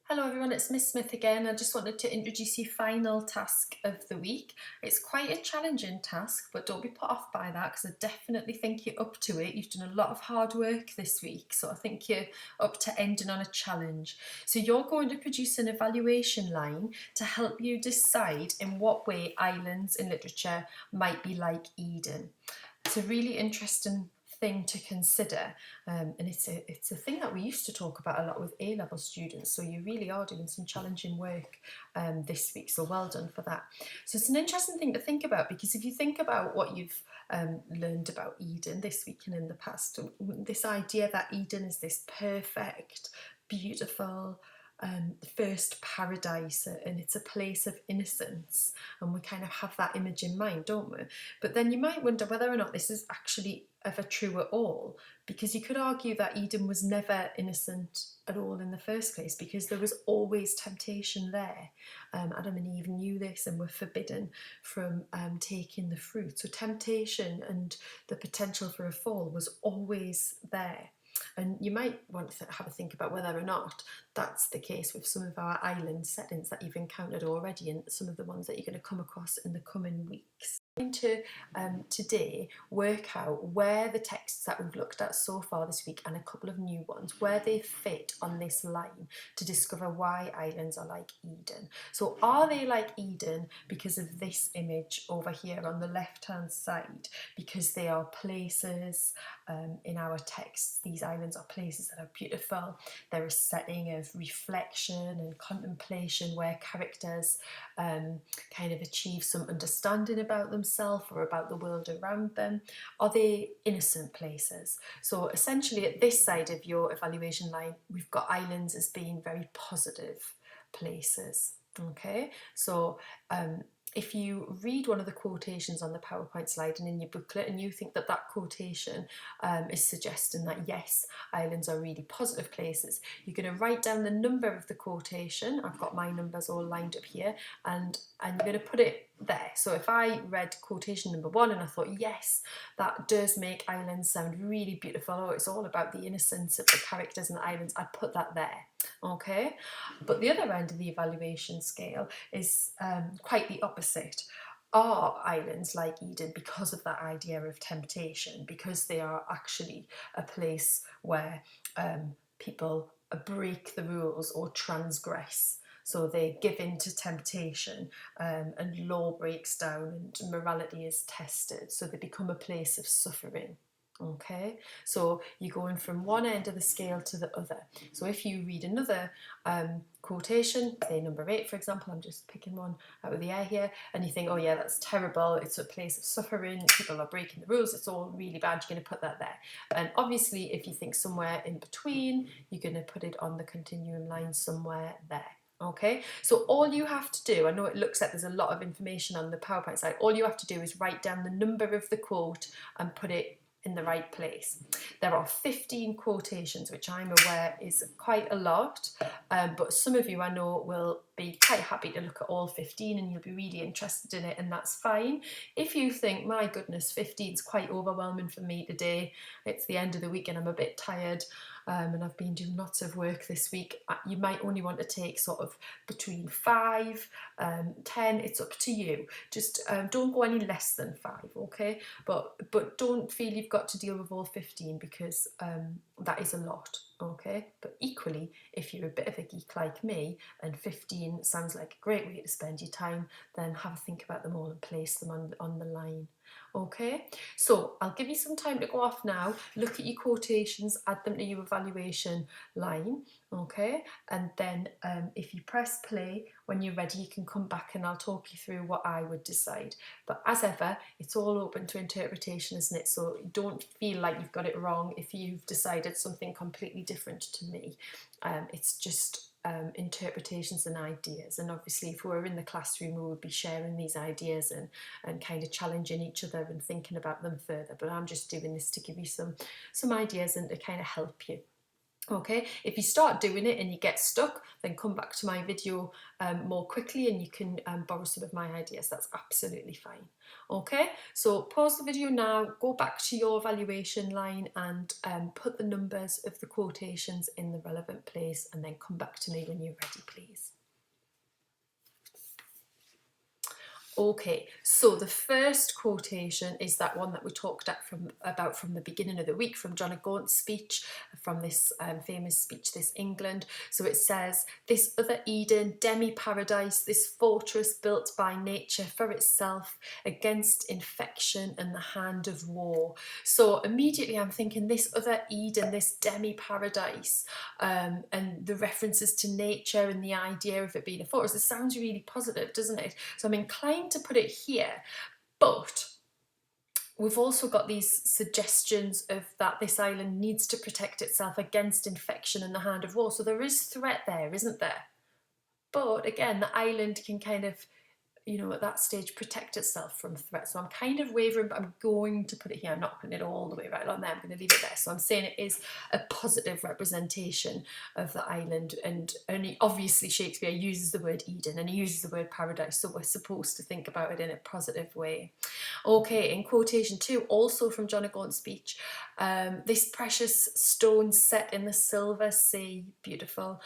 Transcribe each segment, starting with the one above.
Hello everyone, it's Miss Smith again. I just wanted to introduce you final task of the week. It's quite a challenging task, but don't be put off by that because I definitely think you're up to it. You've done a lot of hard work this week, so I think you're up to ending on a challenge. So you're going to produce an evaluation line to help you decide in what way islands in literature might be like Eden. It's a really interesting thing to consider, and it's a thing that we used to talk about a lot with A-level students, so you really are doing some challenging work this week, so well done for that. So it's an interesting thing to think about, because if you think about what you've learned about Eden this week and in the past, this idea that Eden is this perfect, beautiful, first paradise, and it's a place of innocence, and we kind of have that image in mind, don't we? But then you might wonder whether or not this is actually ever true at all, because you could argue that Eden was never innocent at all in the first place, because there was always temptation there. Adam and Eve knew this and were forbidden from taking the fruit. So temptation and the potential for a fall was always there. And you might want to have a think about whether or not that's the case with some of our island settings that you've encountered already, and some of the ones that you're going to come across in the coming weeks. I'm going to today work out where the texts that we've looked at so far this week, and a couple of new ones, where they fit on this line to discover why islands are like Eden. So are they like Eden because of this image over here on the left hand side, because they are places in our texts. These islands are places that are beautiful. They're a setting of reflection and contemplation where characters kind of achieve some understanding about themselves or about the world around them. Are they innocent places? So essentially at this side of your evaluation line, we've got islands as being very positive places. Okay, so if you read one of the quotations on the PowerPoint slide and in your booklet, and you think that that quotation is suggesting that yes, islands are really positive places, you're going to write down the number of the quotation. I've got my numbers all lined up here, and you're going to put it there. So if I read quotation number 1 and I thought, yes, that does make islands sound really beautiful, or it's all about the innocence of the characters and the islands, I'd put that there. Okay, but the other end of the evaluation scale is quite the opposite. Are islands like Eden because of that idea of temptation, because they are actually a place where people break the rules or transgress? So they give in to temptation, and law breaks down and morality is tested. So they become a place of suffering. Okay, so you're going from one end of the scale to the other. So if you read another quotation, say number 8, for example, I'm just picking one out of the air here, and you think, oh yeah, that's terrible, it's a place of suffering, people are breaking the rules, it's all really bad, you're going to put that there. And obviously, if you think somewhere in between, you're going to put it on the continuum line somewhere there. Okay, so all you have to do, I know it looks like there's a lot of information on the PowerPoint side, all you have to do is write down the number of the quote and put it in the right place. There are 15 quotations, which I'm aware is quite a lot, but some of you I know will be quite happy to look at all 15 and you'll be really interested in it, and that's fine. If you think, my goodness, 15 is quite overwhelming for me today, it's the end of the week and I'm a bit tired, and I've been doing lots of work this week, you might only want to take sort of between 5, 10, it's up to you. Just don't go any less than 5, okay? But don't feel you've got to deal with all 15, because that is a lot, okay? But equally, if you're a bit of a geek like me and 15 sounds like a great way to spend your time, then have a think about them all and place them on the line. Okay, so I'll give you some time to go off now, look at your quotations, add them to your evaluation line, okay? And then if you press play, when you're ready, you can come back and I'll talk you through what I would decide. But as ever, it's all open to interpretation, isn't it? So don't feel like you've got it wrong if you've decided something completely different to me. It's just interpretations and ideas, and obviously if we were in the classroom we would be sharing these ideas and kind of challenging each other and thinking about them further, but I'm just doing this to give you some ideas and to kind of help you. Okay, if you start doing it and you get stuck, then come back to my video more quickly and you can borrow some of my ideas. That's absolutely fine. Okay, so pause the video now, go back to your evaluation line and put the numbers of the quotations in the relevant place, and then come back to me when you're ready, please. Okay, so the first quotation is that one that we talked about from the beginning of the week, from John O'Gaunt's speech, from this famous speech, This England. So it says, this other Eden, demi-paradise, this fortress built by nature for itself, against infection and the hand of war. So immediately I'm thinking this other Eden, this demi-paradise, and the references to nature and the idea of it being a fortress. It sounds really positive, doesn't it? So I'm inclined to put it here, but we've also got these suggestions of that this island needs to protect itself against infection and the hand of war. So there is threat there, isn't there? But again, the island can kind of, you know, at that stage protect itself from threat. So I'm kind of wavering, but I'm going to put it here. I'm not putting it all the way right on there. I'm going to leave it there. So I'm saying it is a positive representation of the island. And only obviously Shakespeare uses the word Eden and he uses the word paradise. So we're supposed to think about it in a positive way. Okay, in quotation 2, also from John O'Gaunt's speech, this precious stone set in the silver sea, beautiful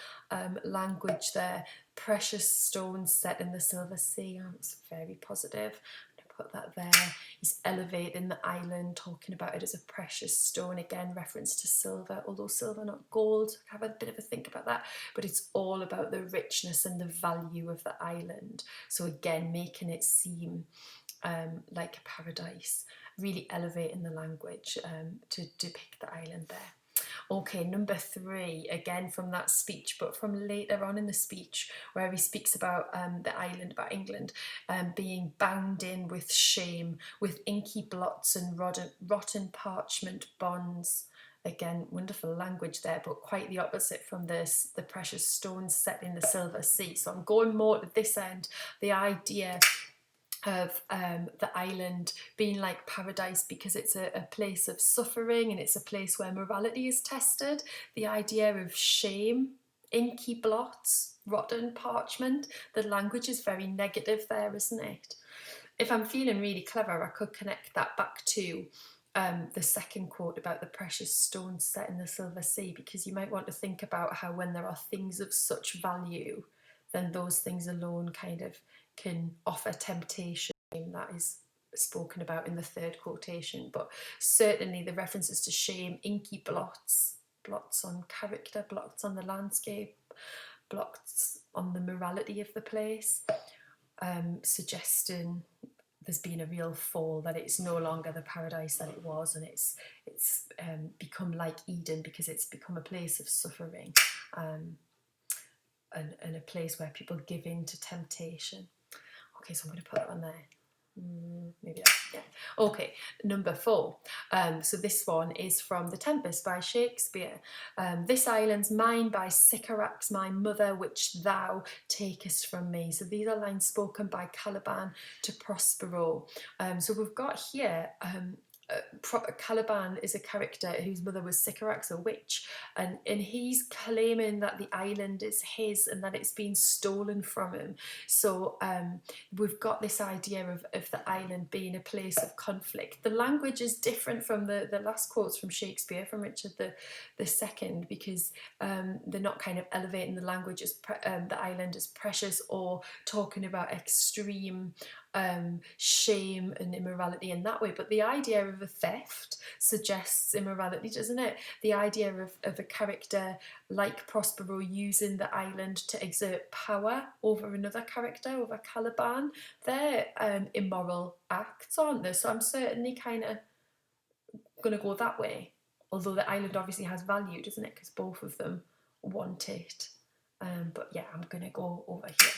language there. Precious stones set in the silver sea. Oh, that's very positive. I'm going to put that there. He's elevating the island, talking about it as a precious stone. Again, reference to silver, although silver, not gold. Have a bit of a think about that. But it's all about the richness and the value of the island. So again, making it seem like a paradise. Really elevating the language to depict the island there. Okay, number 3, again from that speech, but from later on in the speech, where he speaks about the island, about England, being bound in with shame, with inky blots and rotten parchment bonds. Again, wonderful language there, but quite the opposite from this, the precious stones set in the silver sea. So I'm going more to this end, the idea of the island being like paradise because it's a place of suffering and it's a place where morality is tested. The idea of shame, inky blots, rotten parchment, the language is very negative there, isn't it? If I'm feeling really clever, I could connect that back to the second quote about the precious stones set in the silver sea, because you might want to think about how when there are things of such value, then those things alone kind of can offer temptation. That is spoken about in the third quotation, but certainly the references to shame, inky blots, blots on character, blots on the landscape, blots on the morality of the place, suggesting there's been a real fall, that it's no longer the paradise that it was, and it's become like Eden because it's become a place of suffering and a place where people give in to temptation. Okay, so I'm going to put that on there. Maybe that, yeah. Okay, number 4. So this one is from The Tempest by Shakespeare. This island's mine by Sycorax, my mother, which thou takest from me. So these are lines spoken by Caliban to Prospero. So we've got here Caliban is a character whose mother was Sycorax, a witch, and he's claiming that the island is his and that it's been stolen from him. So we've got this idea of the island being a place of conflict. The language is different from the last quotes from Shakespeare, from Richard II, because they're not kind of elevating the language as the island as precious, or talking about extreme shame and immorality in that way. But the idea of a theft suggests immorality, doesn't it? The idea of a character like Prospero using the island to exert power over another character, over Caliban, they're immoral acts, aren't they? So I'm certainly kind of going to go that way. Although the island obviously has value, doesn't it? Because both of them want it. But yeah, I'm going to go over here.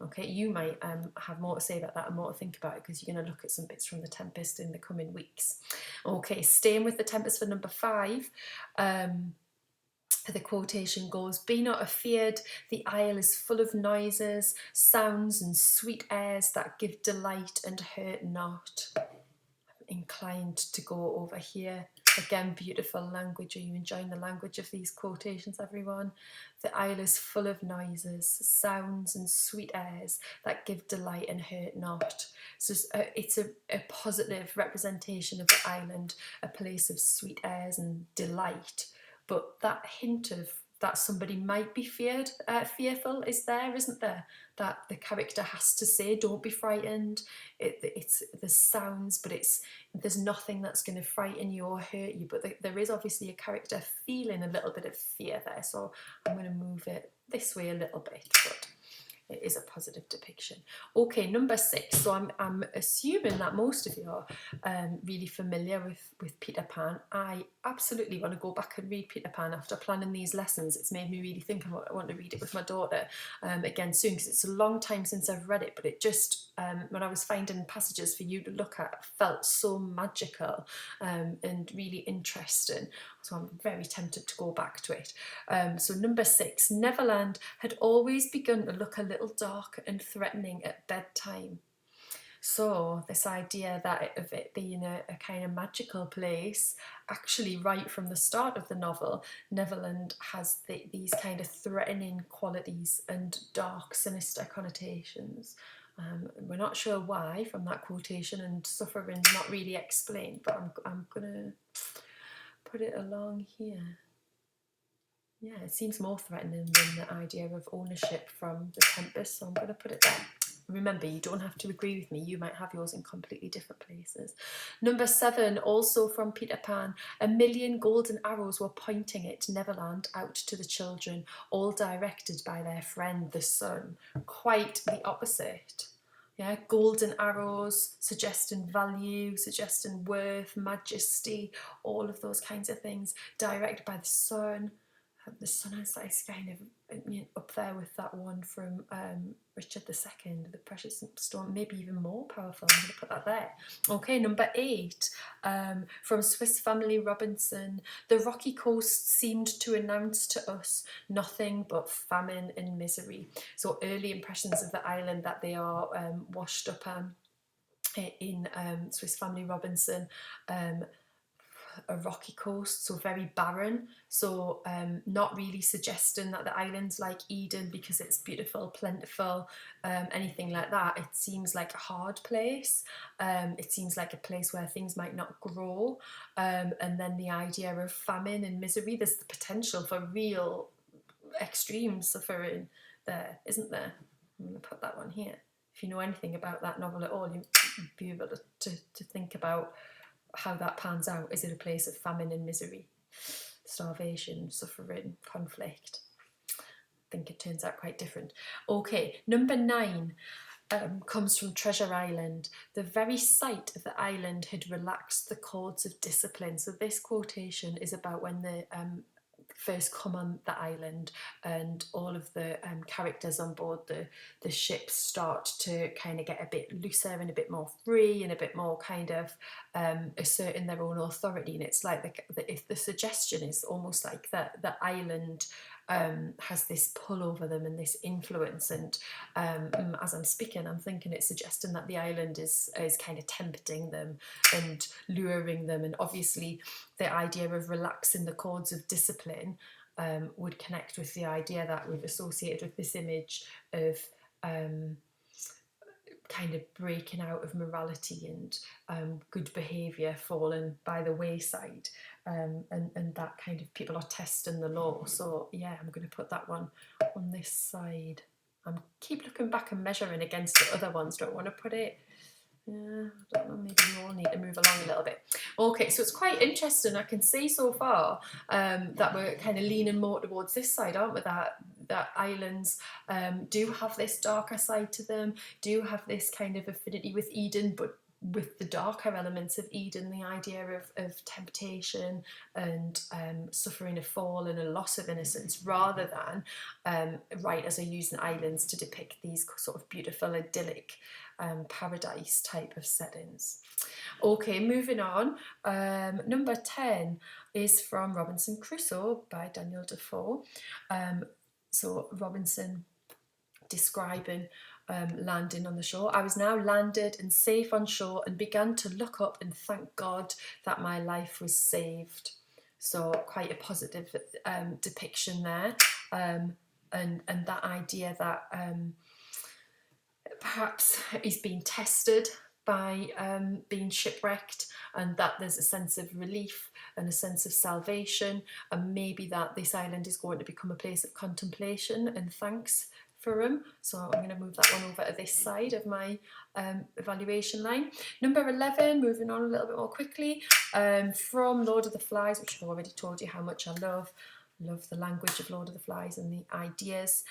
Okay, you might have more to say about that and more to think about it, because you're going to look at some bits from The Tempest in the coming weeks. Okay, staying with The Tempest for number 5. The quotation goes, be not afeard, the isle is full of noises, sounds and sweet airs that give delight and hurt not. I'm inclined to go over here. Again, beautiful language. Are you enjoying the language of these quotations, everyone? The isle is full of noises, sounds and sweet airs that give delight and hurt not. So it's a positive representation of the island, a place of sweet airs and delight. But that hint of that somebody might be fearful is there, isn't there? That the character has to say, don't be frightened. It's the sounds, but there's nothing that's going to frighten you or hurt you. But there is obviously a character feeling a little bit of fear there. So I'm going to move it this way a little bit, but it is a positive depiction. Okay, number 6. So I'm assuming that most of you are really familiar with Peter Pan. I absolutely want to go back and read Peter Pan after planning these lessons. It's made me really think I want to read it with my daughter again soon, because it's a long time since I've read it, but it just, when I was finding passages for you to look at, felt so magical and really interesting. So I'm very tempted to go back to it. So number 6, Neverland had always begun to look a little dark and threatening at bedtime. So this idea of it being a kind of magical place, actually right from the start of the novel, Neverland has these kind of threatening qualities and dark, sinister connotations. We're not sure why from that quotation, and suffering's not really explained, but I'm gonna put it along here. Yeah, it seems more threatening than the idea of ownership from the Tempest, so I'm going to put it there. Remember, you don't have to agree with me. You might have yours in completely different places. Number 7, also from Peter Pan. A million golden arrows were pointing at Neverland out to the children, all directed by their friend the sun. Quite the opposite. Yeah, golden arrows, suggesting value, suggesting worth, majesty, all of those kinds of things, directed by the sun. The sun is like kind of up there with that one from Richard II, the Precious Stone, maybe even more powerful. I'm going to put that there. Okay, number 8, from Swiss Family Robinson. The rocky coast seemed to announce to us nothing but famine and misery. So early impressions of the island that they are washed up in Swiss Family Robinson. A rocky coast, so very barren, so not really suggesting that the island's like Eden because it's beautiful, plentiful, anything like that. It seems like a hard place. It seems like a place where things might not grow, and then the idea of famine and misery, there's the potential for real extreme suffering there, isn't there? I'm going to put that one here. If you know anything about that novel at all, you'll be able to think about how that pans out. Is it a place of famine and misery, starvation, suffering, conflict? I think it turns out quite different. Okay, number 9 comes from Treasure Island. The very sight of the island had relaxed the cords of discipline. So this quotation is about when the first come on the island, and all of the characters on board the ship start to kind of get a bit looser and a bit more free and a bit more kind of asserting their own authority. And it's like if the suggestion is almost like that the island has this pull over them and this influence, and as I'm speaking, I'm thinking it's suggesting that the island is kind of tempting them and luring them, and obviously the idea of relaxing the cords of discipline would connect with the idea that we've associated with this image of kind of breaking out of morality and good behaviour fallen by the wayside, and that kind of people are testing the law. So yeah, I'm going to put that one on this side. I'm keep looking back and measuring against the other ones. Don't want to put it. Yeah, I don't know, maybe we all need to move along a little bit. Okay, so it's quite interesting. I can see so far that we're kind of leaning more towards this side, aren't we? That islands do have this darker side to them, do have this kind of affinity with Eden, but with the darker elements of Eden, the idea of temptation and suffering a fall and a loss of innocence, rather than writers are using islands to depict these sort of beautiful, idyllic paradise type of settings. Okay, moving on. Number 10 is from Robinson Crusoe by Daniel Defoe. So Robinson describing landing on the shore. I was now landed and safe on shore and began to look up and thank God that my life was saved. So quite a positive depiction there, and that idea that perhaps he's been tested by being shipwrecked, and that there's a sense of relief and a sense of salvation, and maybe that this island is going to become a place of contemplation and thanks for him. So I'm going to move that one over to this side of my evaluation line. Number 11, moving on a little bit more quickly, from Lord of the Flies, which I've already told you how much I love the language of Lord of the Flies and the ideas.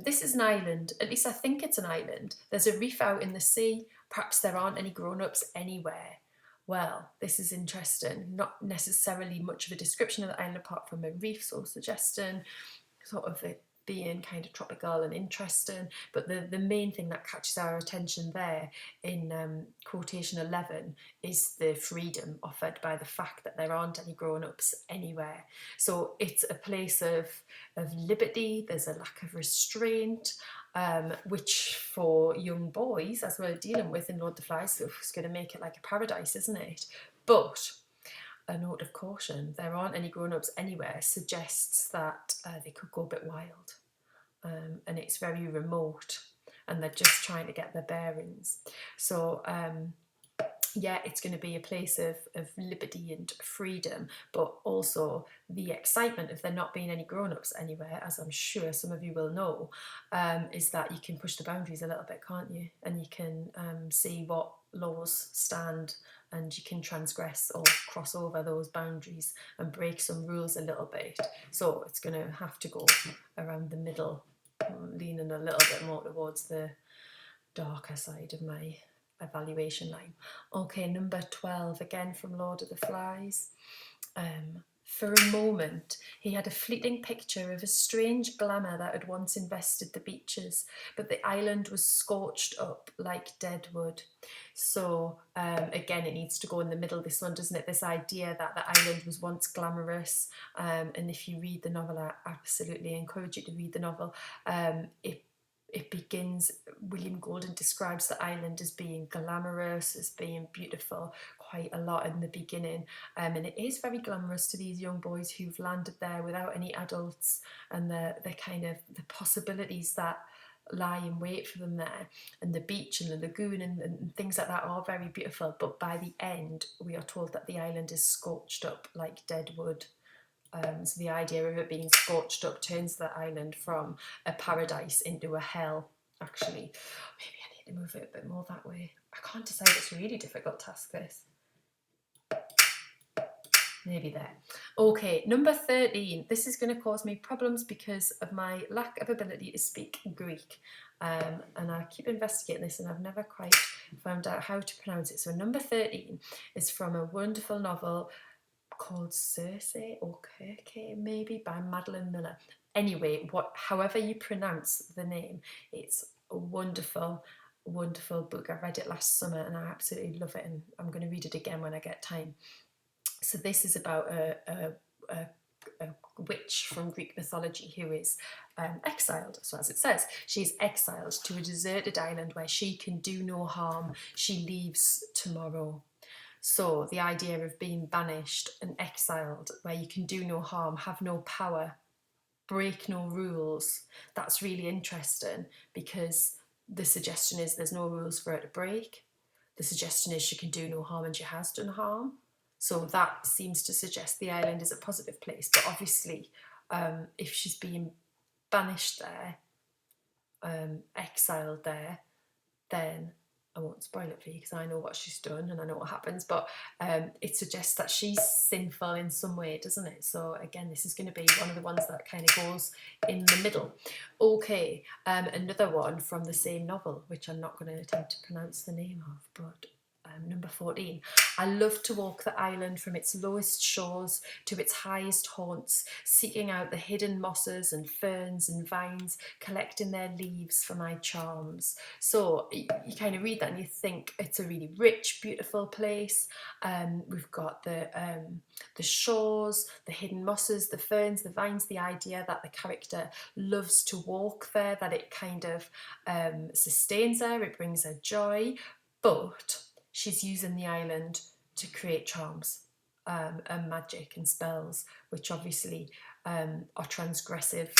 This is an island, at least I think it's an island. There's a reef out in the sea. Perhaps there aren't any grown-ups anywhere. Well, this is interesting. Not necessarily much of a description of the island apart from a reef, so suggesting sort of it being kind of tropical and interesting. But the main thing that catches our attention there in quotation 11 is the freedom offered by the fact that there aren't any grown-ups anywhere. So it's a place of liberty, there's a lack of restraint, which for young boys, as we're dealing with in Lord of the Flies, is going to make it like a paradise, isn't it? But a note of caution, there aren't any grown-ups anywhere, suggests that they could go a bit wild, and it's very remote and they're just trying to get their bearings. So yeah, it's going to be a place of liberty and freedom, but also the excitement of there not being any grown-ups anywhere, as I'm sure some of you will know, is that you can push the boundaries a little bit, can't you? And you can see what laws stand, and you can transgress or cross over those boundaries and break some rules a little bit. So it's going to have to go around the middle, leaning a little bit more towards the darker side of my evaluation line. Okay, number 12, again from Lord of the Flies. For a moment, he had a fleeting picture of a strange glamour that had once invested the beaches, but the island was scorched up like dead wood. So again, it needs to go in the middle, this one, doesn't it? This idea that the island was once glamorous, and if you read the novel, I absolutely encourage you to read the novel. It begins, William Golding describes the island as being glamorous, as being beautiful, quite a lot in the beginning, and it is very glamorous to these young boys who've landed there without any adults, and the kind of the possibilities that lie in wait for them there, and the beach and the lagoon and things like that are very beautiful. But by the end, we are told that the island is scorched up like dead wood. So the idea of it being scorched up turns the island from a paradise into a hell, actually. Maybe I need to move it a bit more that way. I can't decide, it's a really difficult task, this. Maybe there. Okay, number 13. This is going to cause me problems because of my lack of ability to speak Greek. And I keep investigating this and I've never quite found out how to pronounce it. So number 13 is from a wonderful novel called Circe or Kirke, maybe, by Madeline Miller. Anyway, however you pronounce the name, it's a wonderful, wonderful book. I read it last summer and I absolutely love it, and I'm going to read it again when I get time. So this is about a witch from Greek mythology who is exiled. So as it says, she's exiled to a deserted island where she can do no harm. She leaves tomorrow. So the idea of being banished and exiled, where you can do no harm, have no power, break no rules, that's really interesting, because the suggestion is there's no rules for her to break. The suggestion is she can do no harm, and she has done harm. So that seems to suggest the island is a positive place. But obviously, if she's being banished there, exiled there, then I won't spoil it for you because I know what she's done and I know what happens, but it suggests that she's sinful in some way, doesn't it? So again, this is going to be one of the ones that kind of goes in the middle. Okay, another one from the same novel, which I'm not going to attempt to pronounce the name of, but Number 14. I love to walk the island from its lowest shores to its highest haunts, seeking out the hidden mosses and ferns and vines, collecting their leaves for my charms. So you kind of read that and you think it's a really rich, beautiful place. We've got the shores, the hidden mosses, the ferns, the vines, the idea that the character loves to walk there, that it kind of sustains her, it brings her joy, but she's using the island to create charms and magic and spells, which obviously are transgressive.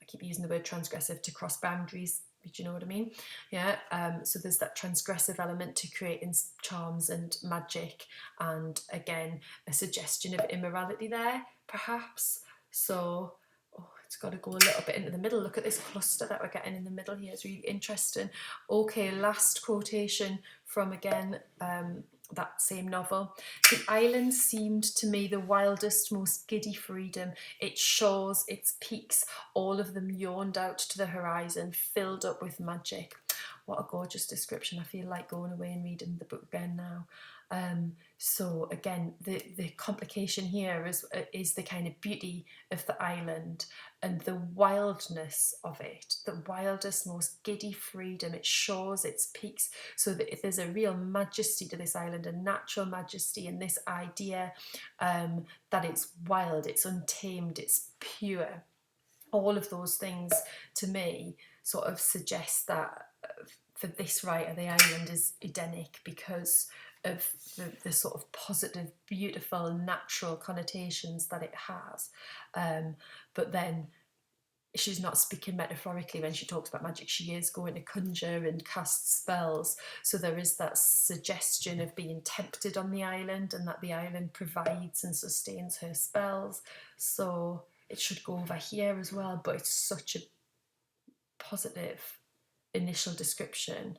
I keep using the word transgressive, to cross boundaries. Do you know what I mean? Yeah. So there's that transgressive element to creating charms and magic, and again, a suggestion of immorality there, perhaps. So it's got to go a little bit into the middle. Look at this cluster that we're getting in the middle here. It's really interesting. Okay, last quotation from, again, that same novel. The island seemed to me the wildest, most giddy freedom. Its shores, its peaks, all of them yawned out to the horizon, filled up with magic. What a gorgeous description. I feel like going away and reading the book again now. So again, the complication here is the kind of beauty of the island and the wildness of it, the wildest, most giddy freedom, its shores, its peaks, so that if there's a real majesty to this island, a natural majesty, and this idea that it's wild, it's untamed, it's pure. All of those things, to me, sort of suggest that for this writer, the island is Edenic because of the sort of positive, beautiful, natural connotations that it has. But then she's not speaking metaphorically when she talks about magic. She is going to conjure and cast spells. So there is that suggestion of being tempted on the island, and that the island provides and sustains her spells. So it should go over here as well, but it's such a positive initial description.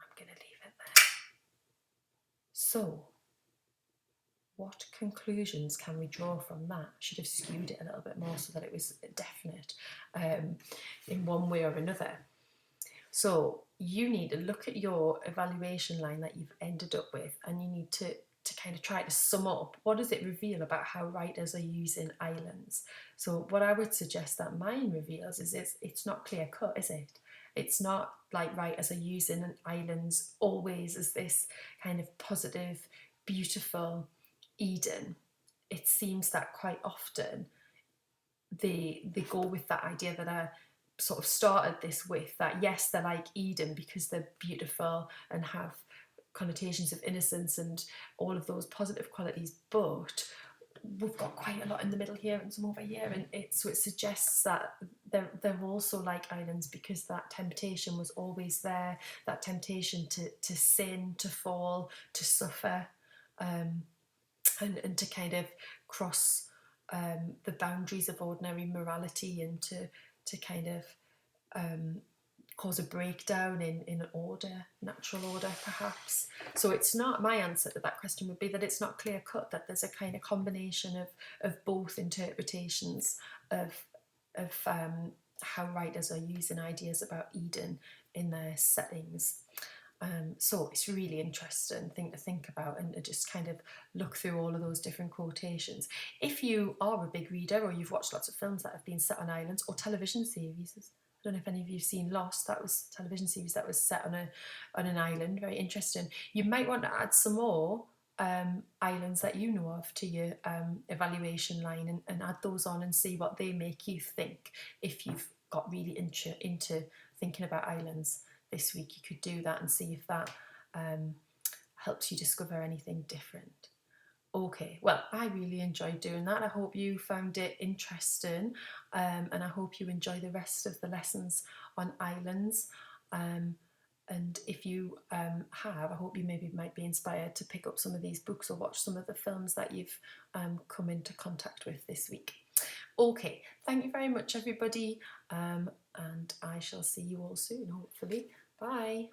I'm going to leave it there. So what conclusions can we draw from that? Should have skewed it a little bit more so that it was definite in one way or another. So you need to look at your evaluation line that you've ended up with, and you need to kind of try to sum up, what does it reveal about how writers are using islands? So what I would suggest that mine reveals is it's not clear cut, is it? It's not like writers are using islands always as this kind of positive, beautiful Eden. It seems that quite often they go with that idea that I sort of started this with, that yes, they're like Eden because they're beautiful and have connotations of innocence and all of those positive qualities, but we've got quite a lot in the middle here and some over here, and it suggests that they're also like islands because that temptation was always there, that temptation to sin, to fall, to suffer, and to kind of cross the boundaries of ordinary morality, and to kind of cause a breakdown in order, natural order perhaps. So it's not, my answer to that question would be that it's not clear cut, that there's a kind of combination of both interpretations of how writers are using ideas about Eden in their settings. So it's a really interesting thing to think about, and to just kind of look through all of those different quotations. If you are a big reader, or you've watched lots of films that have been set on islands, or television series, I don't know if any of you have seen Lost. That was a television series that was set on an island. Very interesting. You might want to add some more islands that you know of to your evaluation line, and add those on and see what they make you think. If you've got really into thinking about islands this week, you could do that and see if that helps you discover anything different. Okay, well, I really enjoyed doing that. I hope you found it interesting, and I hope you enjoy the rest of the lessons on islands. And if you have, I hope you maybe might be inspired to pick up some of these books or watch some of the films that you've come into contact with this week. Okay, thank you very much, everybody, and I shall see you all soon, hopefully. Bye.